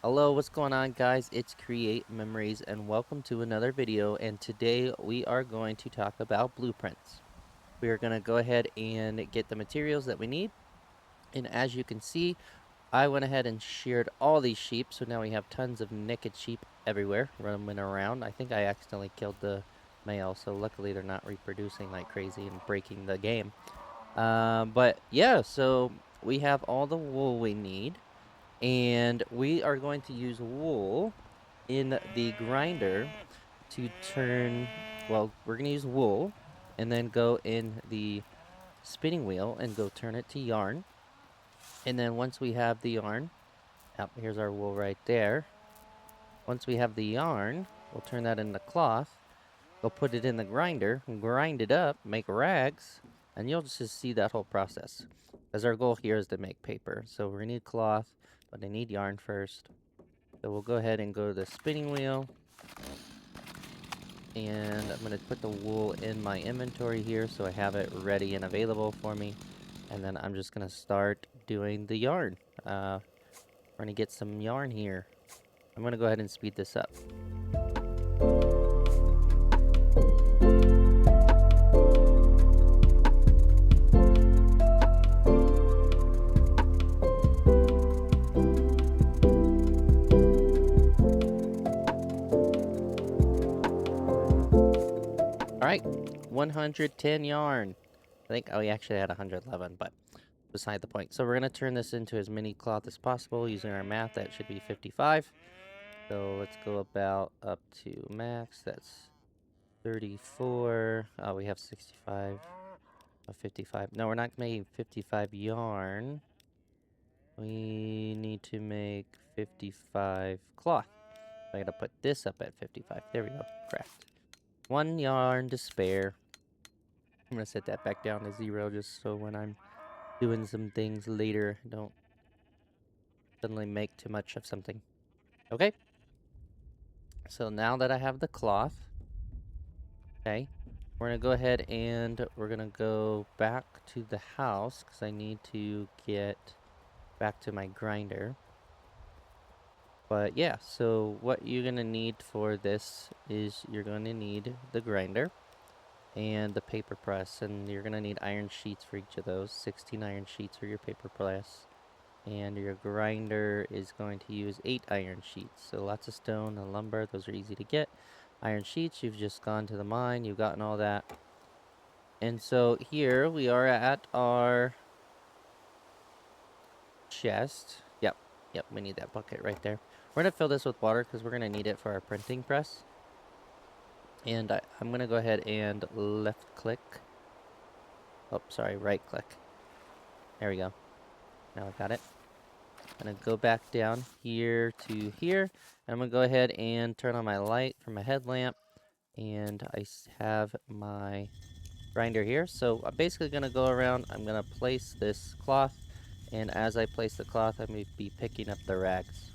Hello, what's going on, guys? It's Create Memories and welcome to another video, and today we are going to talk about blueprints. We are going to go ahead and get the materials that we need, and as you can see, I went ahead and sheared all these sheep, so now we have tons of naked sheep everywhere roaming around. I think I accidentally killed the male, so luckily they're not reproducing like crazy and breaking the game. But yeah, so we have all the wool we need. And we are going to use wool in the grinder to turn, well, we're going to use wool and then go in the spinning wheel and go turn it to yarn. And then once we have the yarn, here's our wool right there. Once we have the yarn, we'll turn that into cloth. We'll put it in the grinder, grind it up, make rags, and you'll just see that whole process. As our goal here is to make paper. So we need cloth, but I need yarn first. So we'll go ahead and go to the spinning wheel. And I'm going to put the wool in my inventory here so I have it ready and available for me. And then I'm just going to start doing the yarn. We're going to get some yarn here. I'm going to go ahead and speed this up. Alright, 110 yarn. I think, oh, we actually had 111, but beside the point. So we're going to turn this into as many cloth as possible using our math. That should be 55. So let's go about up to max. That's 34. Oh, we have 65. 55. No, we're not making 55 yarn. We need to make 55 cloth. I gotta put this up at 55. There we go. Craft. 1 yarn to spare. I'm gonna set that back down to 0 just so when I'm doing some things later, I don't suddenly make too much of something. Okay. So now that I have the cloth, okay, we're gonna go ahead and we're gonna go back to the house because I need to get back to my grinder. But yeah, so what you're gonna need for this is you're gonna need the grinder and the paper press, and you're gonna need iron sheets for each of those. 16 iron sheets for your paper press, and your grinder is going to use 8 iron sheets. So lots of stone and lumber, those are easy to get. Iron sheets, you've just gone to the mine, you've gotten all that. And so here we are at our chest. Yep, we need that bucket right there. We're going to fill this with water because we're going to need it for our printing press. And I'm going to go ahead and left click. Oh, sorry, right click. There we go. Now I got it. I'm going to go back down here to here. And I'm going to go ahead and turn on my light for my headlamp. And I have my grinder here. So I'm basically going to go around. I'm going to place this cloth. And as I place the cloth, I'm going to be picking up the rags.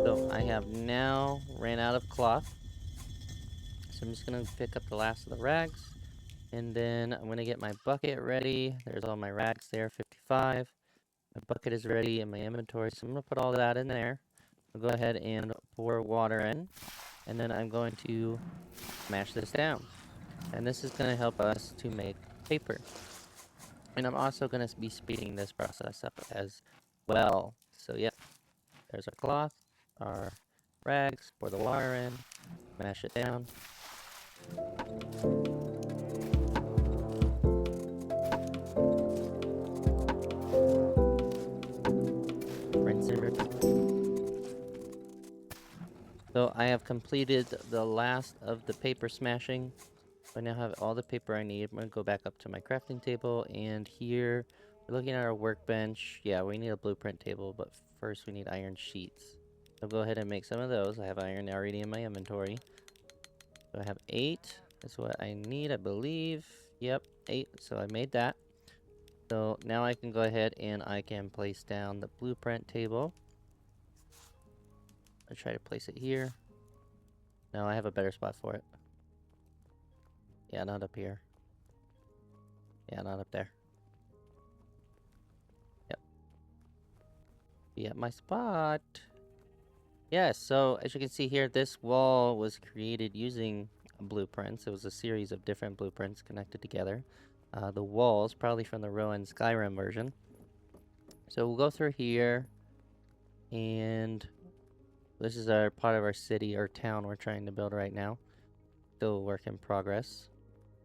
So I have now ran out of cloth. So I'm just going to pick up the last of the rags. And then I'm going to get my bucket ready. There's all my rags there, 55. My bucket is ready in my inventory. So I'm going to put all that in there. I'll go ahead and pour water in. And then I'm going to mash this down. And this is going to help us to make paper. And I'm also going to be speeding this process up as well. So yep, there's our cloth, our rags, pour the water in, mash it down. Rinse and repeat. So I have completed the last of the paper smashing. I now have all the paper I need. I'm going to go back up to my crafting table, and here we're looking at our workbench. Yeah, we need a blueprint table, but first we need iron sheets. So go ahead and make some of those. I have iron already in my inventory. So I have 8. is what I need, I believe. Yep, 8. So I made that. So now I can go ahead and I can place down the blueprint table. I'll try to place it here. No, I have a better spot for it. Yeah, not up here. Yeah, not up there. Yep. Be at my spot. Yes, so as you can see here, this wall was created using blueprints. It was a series of different blueprints connected together. The walls, probably from the Rowan Skyrim version. So we'll go through here, and this is our part of our city or town we're trying to build right now. Still a work in progress.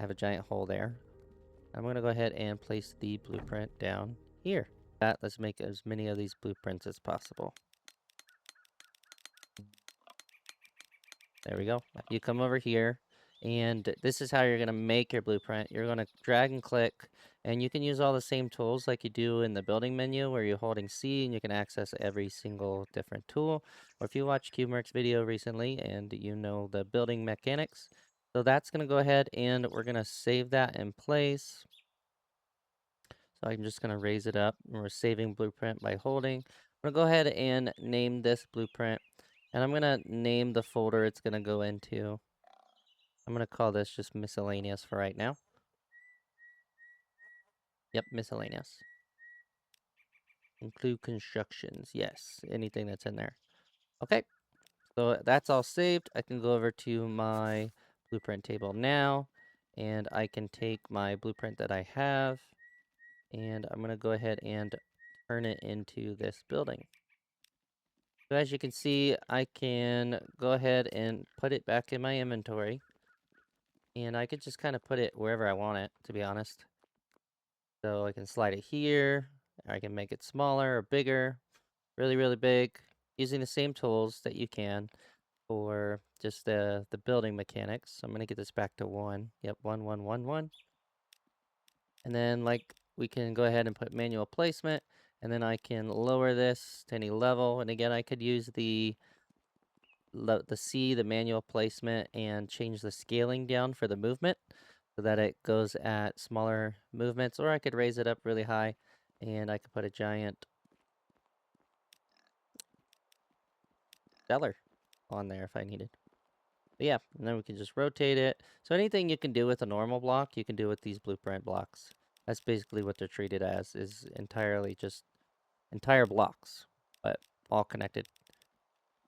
I have a giant hole there. I'm going to go ahead and place the blueprint down here. Let's make as many of these blueprints as possible. There we go. You come over here, and this is how you're going to make your blueprint. You're going to drag and click, and you can use all the same tools like you do in the building menu where you're holding C and you can access every single different tool. Or if you watched Qmerk's video recently and you know the building mechanics. So that's going to go ahead and we're going to save that in place. So I'm just going to raise it up. And we're saving blueprint by holding. I'm going to go ahead and name this blueprint. And I'm going to name the folder it's going to go into. I'm going to call this just miscellaneous for right now. Yep, miscellaneous. Include constructions. Yes, anything that's in there. Okay, so that's all saved. I can go over to my blueprint table now. And I can take my blueprint that I have. And I'm going to go ahead and turn it into this building. So as you can see, I can go ahead and put it back in my inventory. And I could just kind of put it wherever I want it, to be honest. So I can slide it here. I can make it smaller or bigger, really, really big, using the same tools that you can for just the building mechanics. So I'm going to get this back to 1. Yep, 1, 1, 1, 1. And then we can go ahead and put manual placement. And then I can lower this to any level. And again, I could use the C, the manual placement, and change the scaling down for the movement so that it goes at smaller movements, or I could raise it up really high and I could put a giant cellar on there if I needed. But yeah, and then we can just rotate it. So anything you can do with a normal block, you can do with these blueprint blocks. That's basically what they're treated as, is entirely just entire blocks, but all connected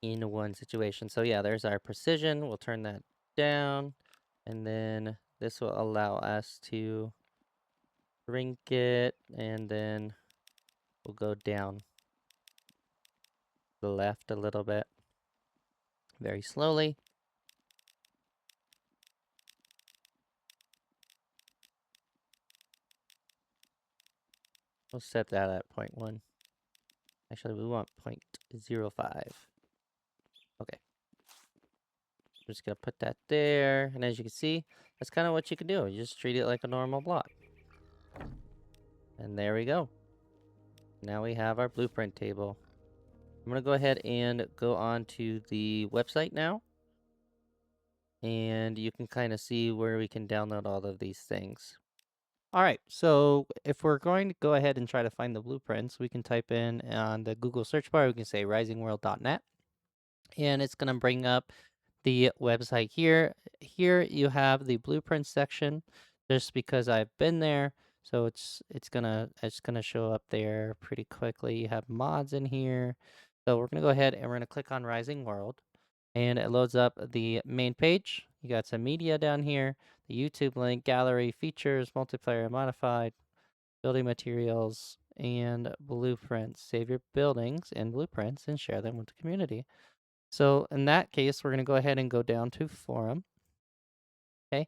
in one situation. So yeah, there's our precision. We'll turn that down, and then this will allow us to shrink it, and then we'll go down the left a little bit, very slowly. We'll set that at 0.1. Actually, we want 0.05. Okay. I'm just going to put that there. And as you can see, that's kind of what you can do. You just treat it like a normal block. And there we go. Now we have our blueprint table. I'm going to go ahead and go on to the website now. And you can kind of see where we can download all of these things. All right, so if we're going to go ahead and try to find the blueprints, we can type in on the Google search bar, we can say risingworld.net. And it's going to bring up the website here. Here you have the blueprint section, just because I've been there. So it's gonna show up there pretty quickly. You have mods in here. So we're gonna go ahead and we're gonna click on Rising World, and it loads up the main page. You got some media down here, the YouTube link, gallery, features, multiplayer, modified, building materials, and blueprints. Save your buildings and blueprints and share them with the community. So in that case, we're going to go ahead and go down to forum. Okay.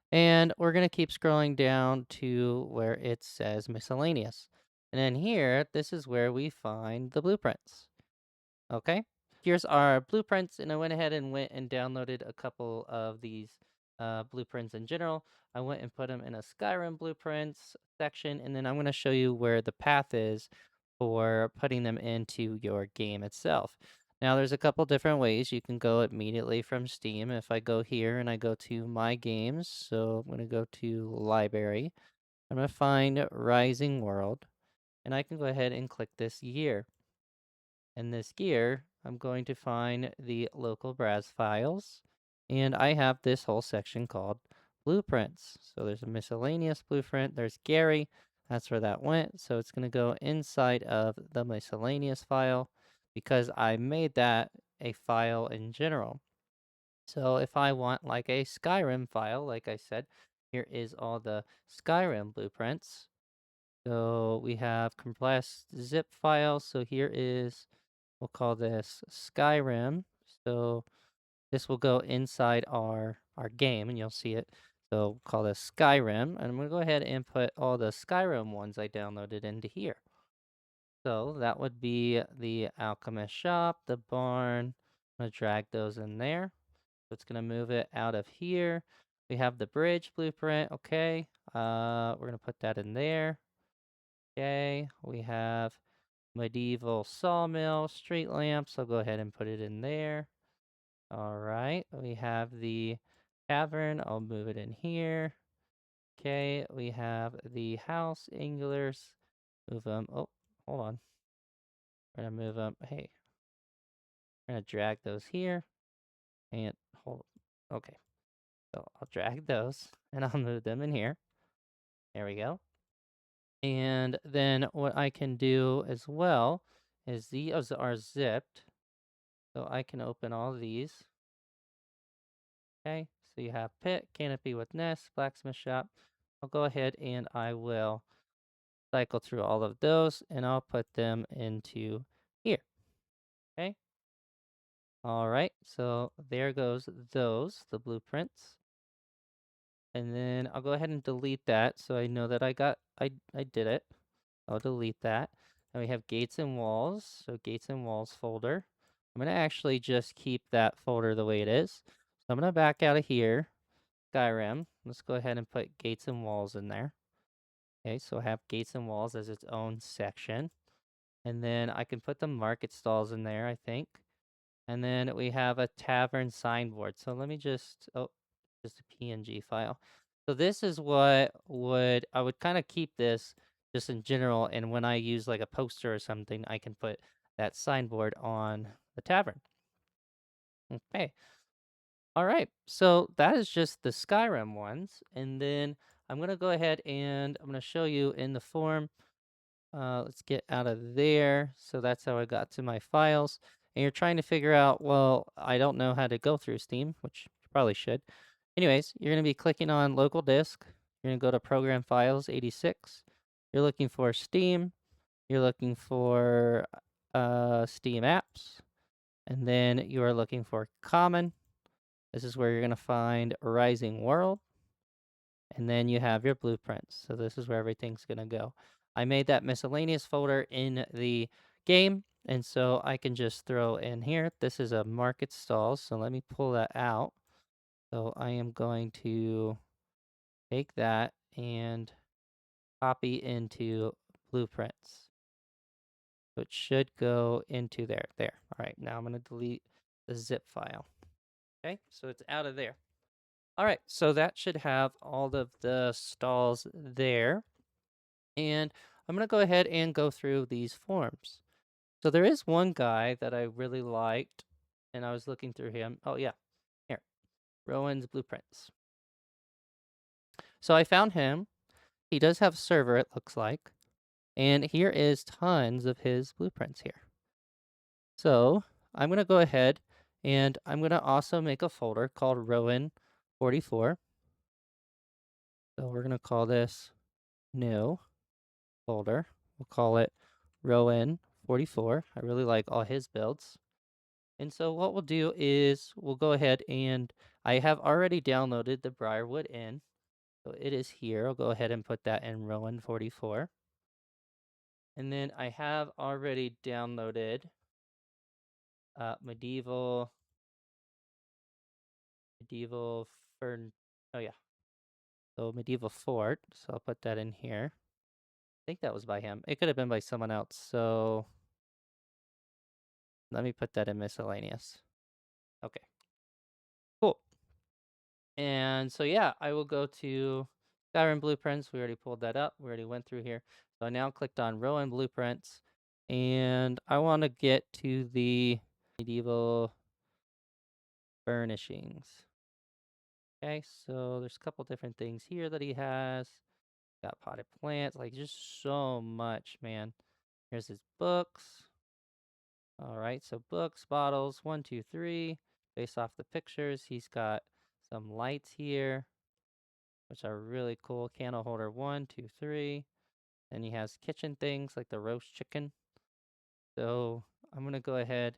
And we're going to keep scrolling down to where it says miscellaneous. And then here, this is where we find the blueprints. Okay. Here's our blueprints. And I went ahead and downloaded a couple of these blueprints in general. I went and put them in a Skyrim blueprints section. And then I'm going to show you where the path is for putting them into your game itself. Now, there's a couple different ways you can go immediately from Steam. If I go here and I go to My Games, so I'm going to go to Library, I'm going to find Rising World, and I can go ahead and click this year. In this gear, I'm going to find the local browse files, and I have this whole section called blueprints. So there's a miscellaneous blueprint, there's Gary, that's where that went. So it's going to go inside of the miscellaneous file because I made that a file in general. So if I want like a Skyrim file, like I said, here is all the Skyrim blueprints. So we have compressed zip file. So here is, we'll call this Skyrim. So this will go inside our game, and you'll see it. So we'll call this Skyrim, and I'm going to go ahead and put all the Skyrim ones I downloaded into here. So that would be the Alchemist Shop, the barn. I'm going to drag those in there. So it's going to move it out of here. We have the bridge blueprint. Okay. We're going to put that in there. Okay. We have medieval sawmill, street lamps. I'll go ahead and put it in there. All right. We have the tavern. I'll move it in here. Okay. We have the house anglers. Move them. Oh, hold on. We're going to move them. Hey, we're going to drag those here. And hold. Okay. So I'll drag those and I'll move them in here. There we go. And then what I can do as well is these are zipped. So I can open all these. Okay. So you have pit, canopy with nest, blacksmith shop. I'll go ahead and I will cycle through all of those and I'll put them into here. Okay. All right. So there goes those, the blueprints. And then I'll go ahead and delete that so I know that I did it. I'll delete that. And we have gates and walls. So gates and walls folder. I'm going to actually just keep that folder the way it is. So I'm going to back out of here. Skyrim. Let's go ahead and put gates and walls in there. Okay, so I have gates and walls as its own section. And then I can put the market stalls in there, I think. And then we have a tavern signboard. So let me just, oh, just a PNG file. So this is what I would kind of keep this just in general. And when I use like a poster or something, I can put that signboard on the tavern. Okay. All right. So that is just the Skyrim ones. And then I'm going to go ahead and I'm going to show you in the form. Let's get out of there. So that's how I got to my files. And you're trying to figure out, well, I don't know how to go through Steam, which you probably should. Anyways, you're going to be clicking on local disk. You're going to go to program files 86. You're looking for Steam. You're looking for Steam apps. And then you are looking for common. This is where you're going to find Rising World. And then you have your blueprints. So this is where everything's going to go. I made that miscellaneous folder in the game, and so I can just throw in here. This is a market stall, so let me pull that out. So I am going to take that and copy into blueprints. So it should go into there. There. All right, now I'm going to delete the zip file. Okay, so it's out of there. All right, so that should have all of the stalls there. And I'm going to go ahead and go through these forms. So there is one guy that I really liked, and I was looking through him. Oh, yeah, here, Rowan's Blueprints. So I found him. He does have a server, it looks like. And here is tons of his blueprints here. So I'm going to go ahead and I'm going to also make a folder called Rowan 44. So we're going to call this new folder. We'll call it Rowan 44. I really like all his builds. And so what we'll do is we'll go ahead and I have already downloaded the Briarwood Inn. So it is here. I'll go ahead and put that in Rowan 44. And then I have already downloaded medieval fern. Oh yeah. So medieval fort. So I'll put that in here. I think that was by him. It could have been by someone else. So Let me put that in miscellaneous. Okay, cool. And so yeah, I will go to Skyrim Blueprints. We already pulled that up. We already went through here. So I now clicked on Rowan Blueprints, and I want to get to the medieval furnishings. Okay, so there's a couple different things here that he has. Got potted plants, like just so much, man. Here's his books. All right, so books, bottles, 1, 2, 3. Based off the pictures, he's got some lights here, which are really cool. Candle holder, 1, 2, 3. And he has kitchen things like the roast chicken. So I'm gonna go ahead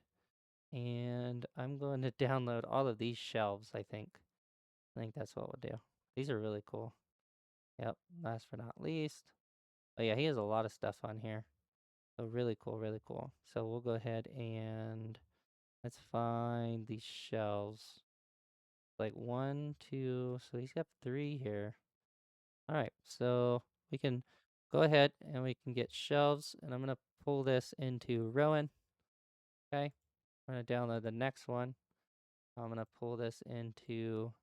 and I'm going to download all of these shelves, I think. I think that's what we'll do. These are really cool. Yep, last but not least. Oh yeah, he has a lot of stuff on here. So really cool, really cool. So we'll go ahead and let's find these shelves. Like 1, 2, so he's got 3 here. All right, so we can go ahead and we can get shelves, and I'm gonna pull this into Rowan. Okay, I'm gonna download the next one. I'm gonna pull this into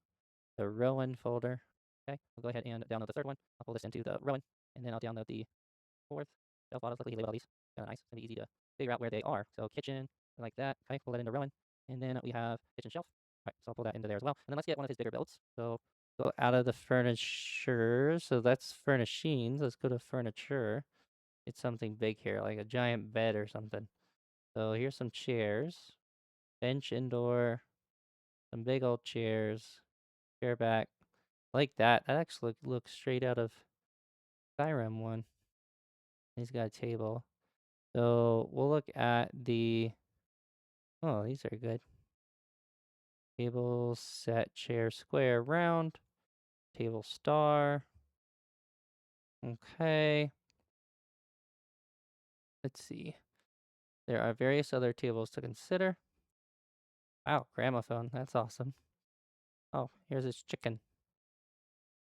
the Rowan folder. Okay, I'll go ahead and download the third one. I'll pull this into the Rowan, and then I'll download the fourth shelf bottles. Luckily, he labeled all these. Kind of nice. It's gonna be easy to figure out where they are. So kitchen, like that. Okay, pull that into Rowan, and then we have kitchen shelf. All right, so I'll pull that into there as well. And then let's get one of his bigger builds. So go out of the furniture. So that's furnishings. Let's go to furniture. It's something big here, like a giant bed or something. So here's some chairs, bench indoor, some big old chairs, chair back, like that. That actually looks straight out of Skyrim one. He's got a table. So we'll look at the, oh, these are good. Table, set, chair, square, round, table, star. Okay. Let's see. There are various other tables to consider. Wow, gramophone. That's awesome. Oh, here's his chicken.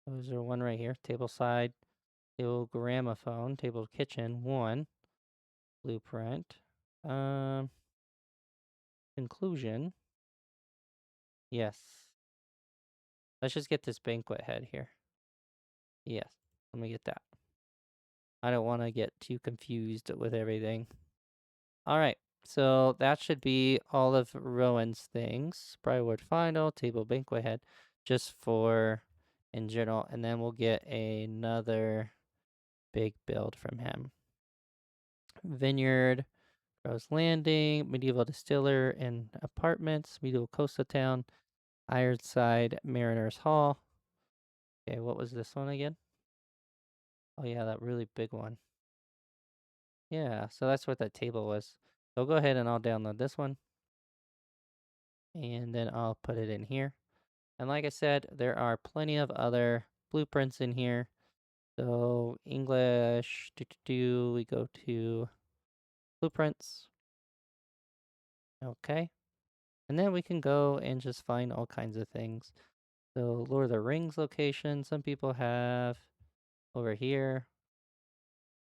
Those are one right here. Table side, table gramophone, table kitchen, 1. Blueprint. Conclusion. Yes. Let's just get this banquet head here. Yes. Let me get that. I don't want to get too confused with everything. All right. So that should be all of Rowan's things. Briarwood Final, table banquet head, just for in general. And then we'll get another big build from him. Vineyard, Rose Landing, Medieval Distiller and Apartments, Medieval Coastal Town, Ironside, Mariners Hall. Okay, what was this one again? Oh yeah, that really big one. Yeah, so that's what that table was. So I'll go ahead and I'll download this one. And then I'll put it in here. And like I said, there are plenty of other blueprints in here. So English, we go to blueprints. Okay. And then we can go and just find all kinds of things. So Lord of the Rings location, some people have over here.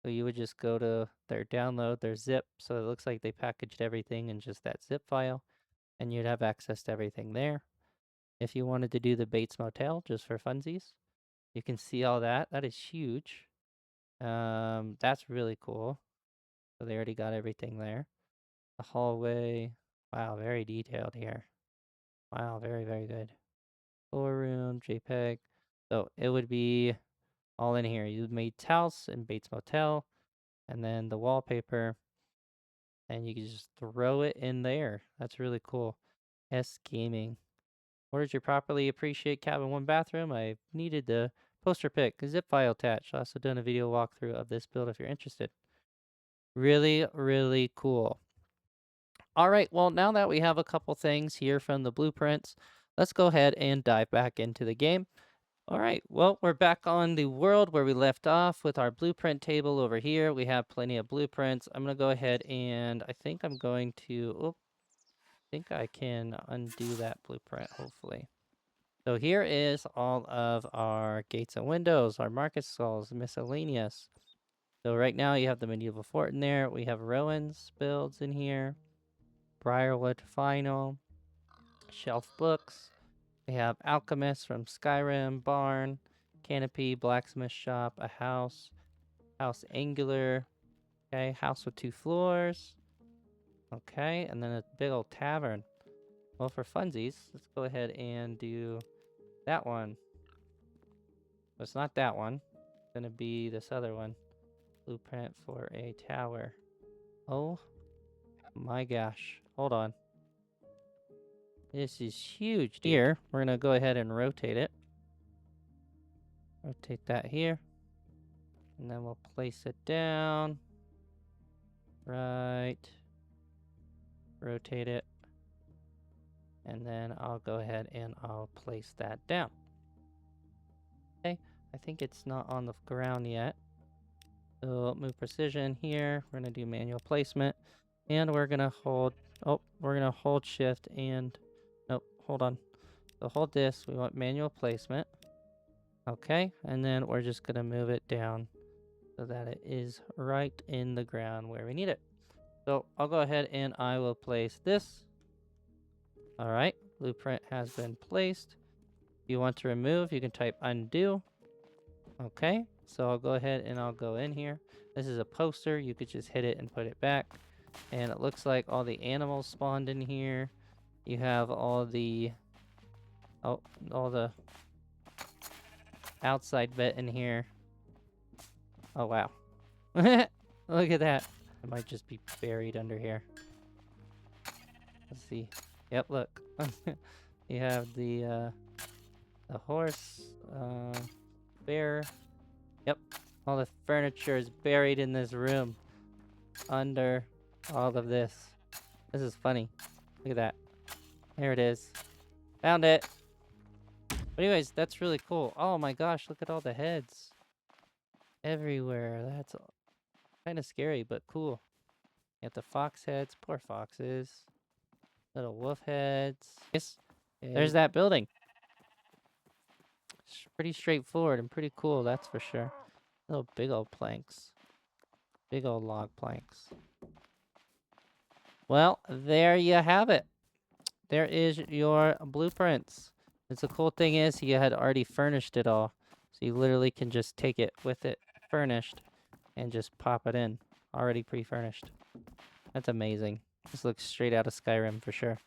So you would just go to their download, their zip. So it looks like they packaged everything in just that zip file. And you'd have access to everything there. If you wanted to do the Bates Motel just for funsies, you can see all that. That is huge. That's really cool. So they already got everything there. The hallway. Wow, very detailed here. Wow, very, very good. Floor room, JPEG. So it would be all in here. You made Taos and Bates Motel, and then the wallpaper, and you can just throw it in there. That's really cool. S Gaming. Ordered your properly appreciate cabin 1 bathroom. I needed the poster pic, zip file attached. Also done a video walkthrough of this build if you're interested. Really, really cool. All right, well, now that we have a couple things here from the blueprints, let's go ahead and dive back into the game. All right, well, we're back on the world where we left off with our blueprint table over here. We have plenty of blueprints. I'm going to go ahead and I think I'm going to, I think I can undo that blueprint, hopefully. So here is all of our gates and windows, our market stalls, miscellaneous. So right now you have the medieval fort in there. We have Rowan's builds in here. Briarwood Final, Shelf Books. We have Alchemist from Skyrim, Barn, Canopy, Blacksmith Shop, a house, House Angular, okay, house with 2 floors, okay, and then a big old tavern. Well, for funsies, let's go ahead and do that one. So it's not that one. It's gonna be this other one. Blueprint for a tower. Oh my gosh. Hold on. This is huge, dude. Here, we're gonna go ahead and rotate it. Rotate that here. And then we'll place it down. Right. Rotate it. And then I'll go ahead and I'll place that down. Okay, I think it's not on the ground yet. So move precision here. We're gonna do manual placement. And we're gonna hold, we're gonna hold shift and, nope, hold on. So hold this, we want manual placement. Okay, and then we're just gonna move it down so that it is right in the ground where we need it. So I'll go ahead and I will place this. All right, blueprint has been placed. If you want to remove, you can type undo. Okay, so I'll go ahead and I'll go in here. This is a poster. You could just hit it and put it back. And it looks like all the animals spawned in here. You have all the, all the outside bit in here. Oh, wow. Look at that. It might just be buried under here. Let's see. Yep, look. You have the horse, bear. Yep. All the furniture is buried in this room. Under all of this. This is funny. Look at that. There it is. Found it. But anyways, that's really cool. Oh my gosh, look at all the heads. Everywhere. That's kind of scary, but cool. You got the fox heads. Poor foxes. Little wolf heads. Yes. There's that building. It's pretty straightforward and pretty cool, that's for sure. Little big old planks. Big old log planks. Well, there you have it. There is your blueprints. And the cool thing is he had already furnished it all. So you literally can just take it with it furnished and just pop it in. Already pre-furnished. That's amazing. This looks straight out of Skyrim for sure.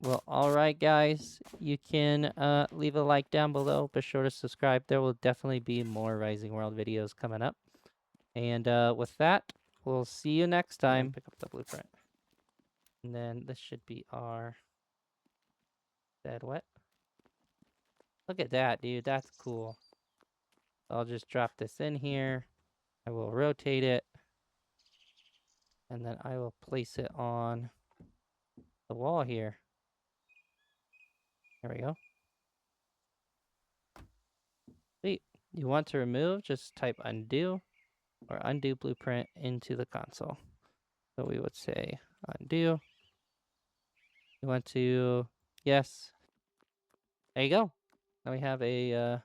Well, alright guys. You can leave a like down below. Be sure to subscribe. There will definitely be more Rising World videos coming up. And with that, we'll see you next time. Pick up the blueprint. And then this should be our dead wet. Look at that, dude. That's cool. I'll just drop this in here. I will rotate it. And then I will place it on the wall here. There we go. Sweet. You want to remove, just type undo or undo blueprint into the console. So we would say undo. You want to, yes. There you go. Now we have a,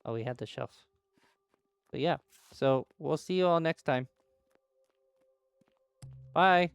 oh, we had the shelf. But yeah, so we'll see you all next time. Bye.